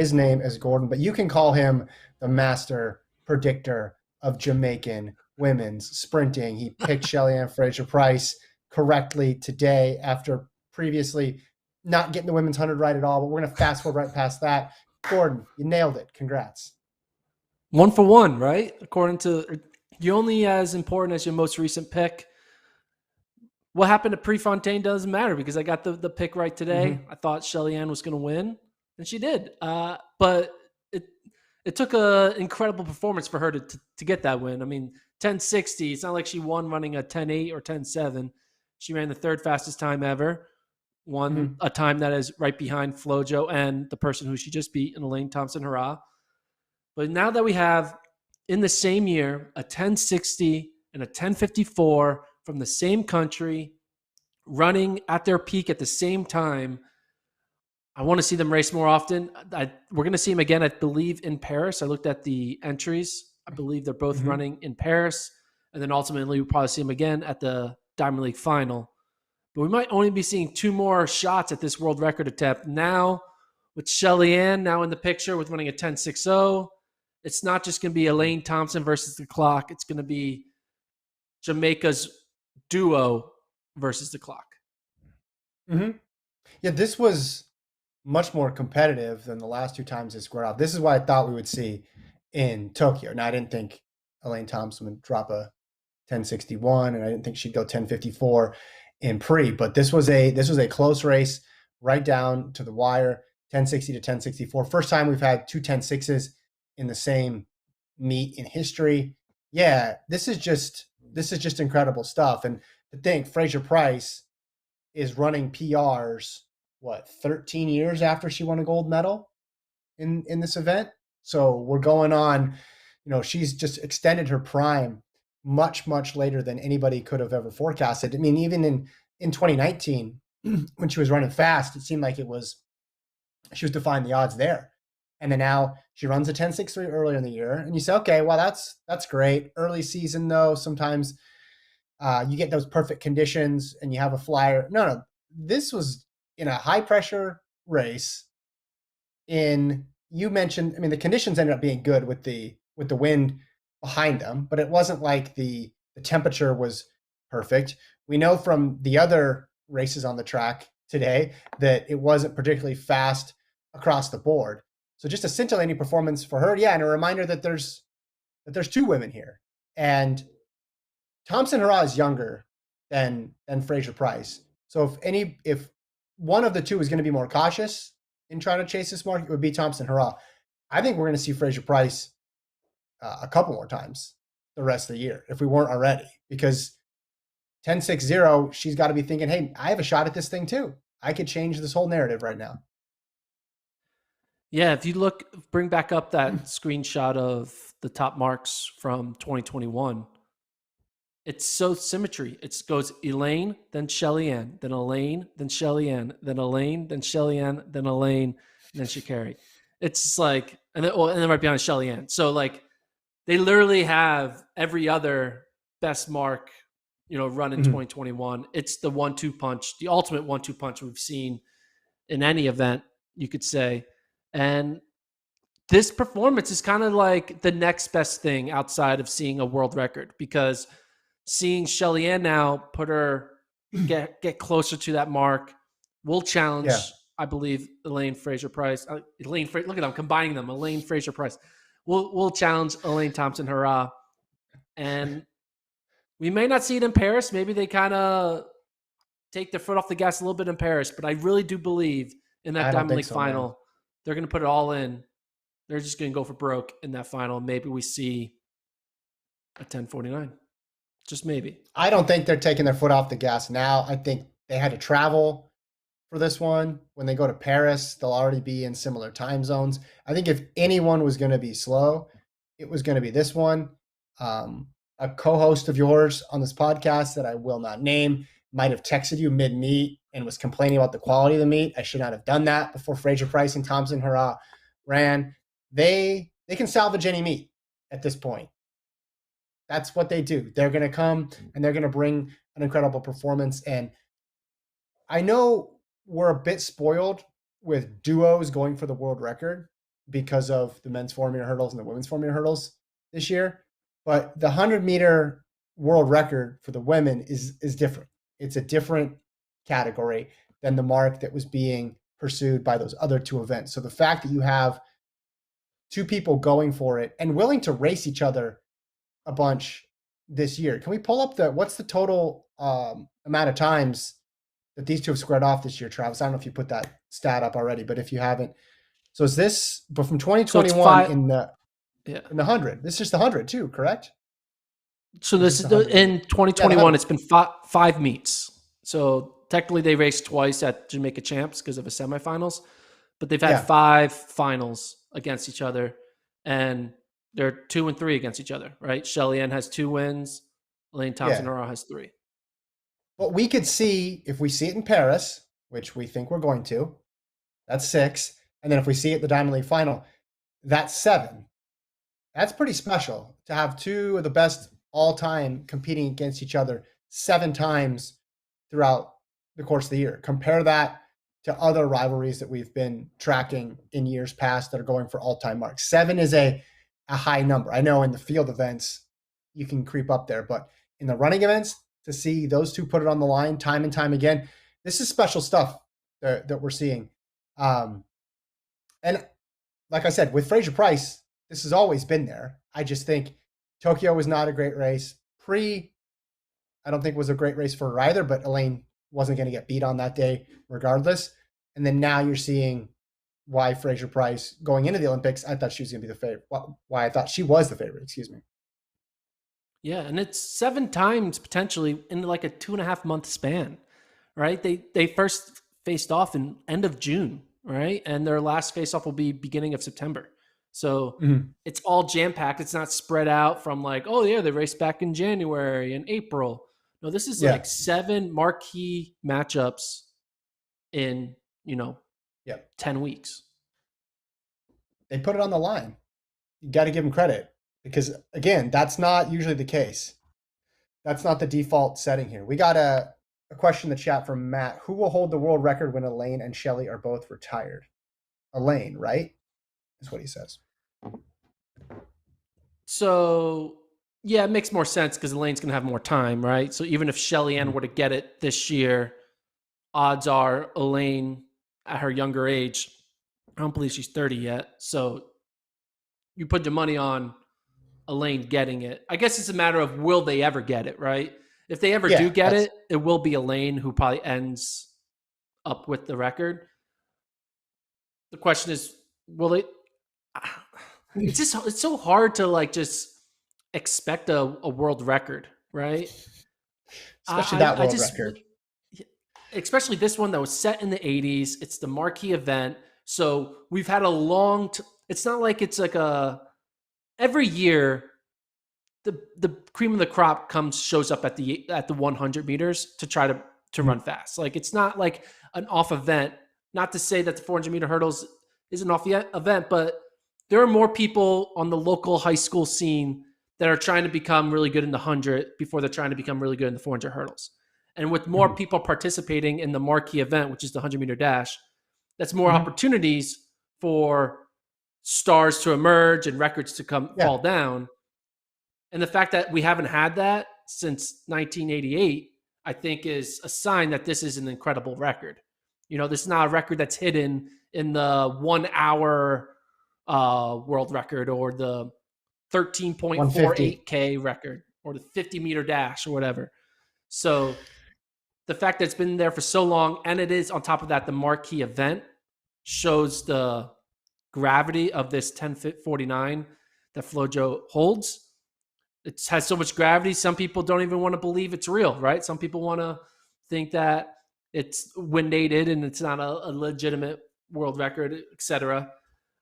his name is Gordon, but you can call him the master predictor of Jamaican women's sprinting. He picked Shelly-Ann Fraser-Pryce correctly today after previously not getting the women's 100 right at all, but we're going to fast forward right past that. Gordon, you nailed it. Congrats. 1 for 1, right? According to you, only as important as your most recent pick. What happened to Prefontaine doesn't matter because I got the pick right today. I thought Shelly-Ann was going to win, and she did. But it took an incredible performance for her to get that win. I mean, 10:60. It's not like she won running a 10:8 or 10:7. She ran the third fastest time ever. Won a time that is right behind FloJo and the person who she just beat, in Elaine Thompson-Herah. But now that we have in the same year a 10:60 and a 10:54 from the same country running at their peak at the same time, I want to see them race more often. We're going to see them again, I believe, in Paris. I looked at the entries. I believe they're both running in Paris. And then ultimately, we'll probably see them again at the Diamond League final. But we might only be seeing 2 more shots at this world record attempt. Now, with Shelly-Ann now in the picture with running a 10:60, it's not just going to be Elaine Thompson versus the clock. It's going to be Jamaica's duo versus the clock. Yeah, this was much more competitive than the last 2 times they squared off. This is what I thought we would see in Tokyo. Now, I didn't think Elaine Thompson would drop a 10:61, and I didn't think she'd go 10:54 in pre. But this was a close race, right down to the wire, 10:60 to 10:64. First time we've had 2 10:6s in the same meet in history. Yeah, this is just incredible stuff. And to think Fraser-Pryce is running PRs, 13 years after she won a gold medal in this event. So we're going on, she's just extended her prime much, much later than anybody could have ever forecasted. I mean, even in 2019, when she was running fast, it seemed like she was defying the odds there. And then now she runs a 10:63 earlier in the year. And you say, okay, well, that's great. Early season, though, sometimes you get those perfect conditions and you have a flyer. No, this was in a high pressure race. You mentioned, I mean, the conditions ended up being good with the wind behind them, but it wasn't like the temperature was perfect. We know from the other races on the track today that it wasn't particularly fast across the board. So just a scintillating performance for her. Yeah, and a reminder that there's 2 women here. And Thompson-Herah is younger than Fraser-Pryce. So if one of the 2 is going to be more cautious in trying to chase this mark, it would be Thompson-Herah. I think we're going to see Fraser-Pryce a couple more times the rest of the year, if we weren't already, because 10:60, she's got to be thinking, hey, I have a shot at this thing too. I could change this whole narrative right now. Yeah, if you bring back up that screenshot of the top marks from 2021, it's so symmetry. It goes Elaine, then Shelly-Ann, then Elaine, then Shelly-Ann, then Elaine, then Shelly-Ann, then Elaine, then Sha'Carri. It's like, and then right behind Shelly-Ann. So like, they literally have every other best mark, run in 2021. It's the 1-2 punch, the ultimate 1-2 punch we've seen in any event, you could say. And this performance is kind of like the next best thing outside of seeing a world record, because seeing Shelly-Ann now put her get closer to that mark will challenge, I believe, Elaine Fraser-Pryce. Look at them, combining them. Elaine Fraser-Pryce will challenge Elaine Thompson-Herah. And we may not see it in Paris. Maybe they kind of take their foot off the gas a little bit in Paris. But I really do believe in that Diamond League final, man, they're going to put it all in. They're just going to go for broke in that final. Maybe we see a 10:49. Just maybe. I don't think they're taking their foot off the gas now. I think they had to travel for this one. When they go to Paris, they'll already be in similar time zones. I think if anyone was going to be slow, it was going to be this one. A co-host of yours on this podcast that I will not name might have texted you mid-meet and was complaining about the quality of the meet. I should not have done that before Fraser-Pryce and Thompson-Herah ran. They can salvage any meet at this point. That's what they do. They're going to come and they're going to bring an incredible performance. And I know we're a bit spoiled with duos going for the world record, because of the men's 400-meter hurdles and the women's 400-meter hurdles this year. But the 100-meter world record for the women is different. It's a different category than the mark that was being pursued by those other two events. So the fact that you have two people going for it and willing to race each other a bunch this year. Can we pull up what's the total amount of times that these two have squared off this year, Travis? I don't know if you put that stat up already, but if you haven't. So is this, but from 2021 in the 100, this is just the 100 too, correct? So this is in 2021, it's been five meets. So technically they raced twice at Jamaica Champs because of a semifinals, but they've had 5 finals against each other, and they're 2 and 3 against each other, right? Shelly-Ann has 2 wins. Elaine Thompson-Herah has 3. But we could see, if we see it in Paris, which we think we're going to, that's 6. And then if we see it at the Diamond League final, that's 7. That's pretty special to have 2 of the best all time competing against each other 7 times throughout the course of the year. Compare that to other rivalries that we've been tracking in years past that are going for all-time marks. 7 is a high number. I know in the field events, you can creep up there, but in the running events, to see those two put it on the line time and time again, this is special stuff that we're seeing. And like I said, with Fraser-Pryce, this has always been there. I just think Tokyo was not a great race. I don't think was a great race for her either, but Elaine wasn't going to get beat on that day regardless. And then now you're seeing why Fraser-Pryce going into the Olympics, I thought she was going to be the favorite. Why I thought she was the favorite, excuse me. Yeah, and it's 7 times potentially in like a 2.5 month span, right? They first faced off in end of June, right? And their last face off will be beginning of September. So it's all jam packed. It's not spread out from like, oh yeah, they raced back in January and April. No, this is like 7 marquee matchups in 10 weeks. They put it on the line. You got to give them credit because again, that's not usually the case. That's not the default setting here. We got a question in the chat from Matt. Who will hold the world record when Elaine and Shelly are both retired? Elaine, right? Is what he says. So yeah, it makes more sense because Elaine's going to have more time, right? So even if Shelly-Ann were to get it this year, odds are Elaine at her younger age, I don't believe she's 30 yet. So you put your money on Elaine getting it. I guess it's a matter of will they ever get it, right? If they ever do get it, it will be Elaine who probably ends up with the record. The question is, will it? It's so hard to like just expect a world record, right? Especially that world record. Especially this one that was set in the 80s. It's the marquee event. So we've had a long it's not like it's like every year the cream of the crop shows up at the 100 meters to try to run fast. Like it's not like an off event. Not to say that the 400 meter hurdles is an off event, but there are more people on the local high school scene that are trying to become really good in the 100 before they're trying to become really good in the 400 hurdles. And with more people participating in the marquee event, which is the 100-meter dash, that's more opportunities for stars to emerge and records to fall down. And the fact that we haven't had that since 1988, I think is a sign that this is an incredible record. This is not a record that's hidden in the 1 hour world record or the 13.48K record or the 50-meter dash or whatever. So the fact that it's been there for so long, and it is on top of that, the marquee event shows the gravity of this 10:49 that FloJo holds. It has so much gravity. Some people don't even want to believe it's real, right? Some people want to think that it's wind-aided and it's not a legitimate world record, etc.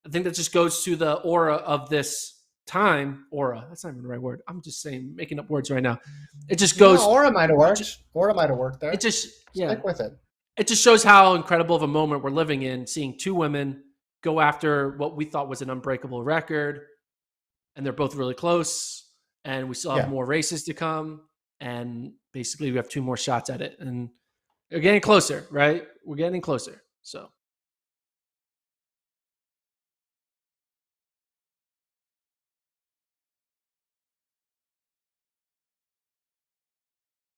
I think that just goes to the aura of this time. Aura. That's not even the right word. I'm just making up words right now. It just goes. Aura might have worked. Aura might have worked there. It just stick with it. It just shows how incredible of a moment we're living in, seeing 2 women go after what we thought was an unbreakable record, and they're both really close. And we still have more races to come, and basically we have 2 more shots at it, and we're getting closer, right? We're getting closer. So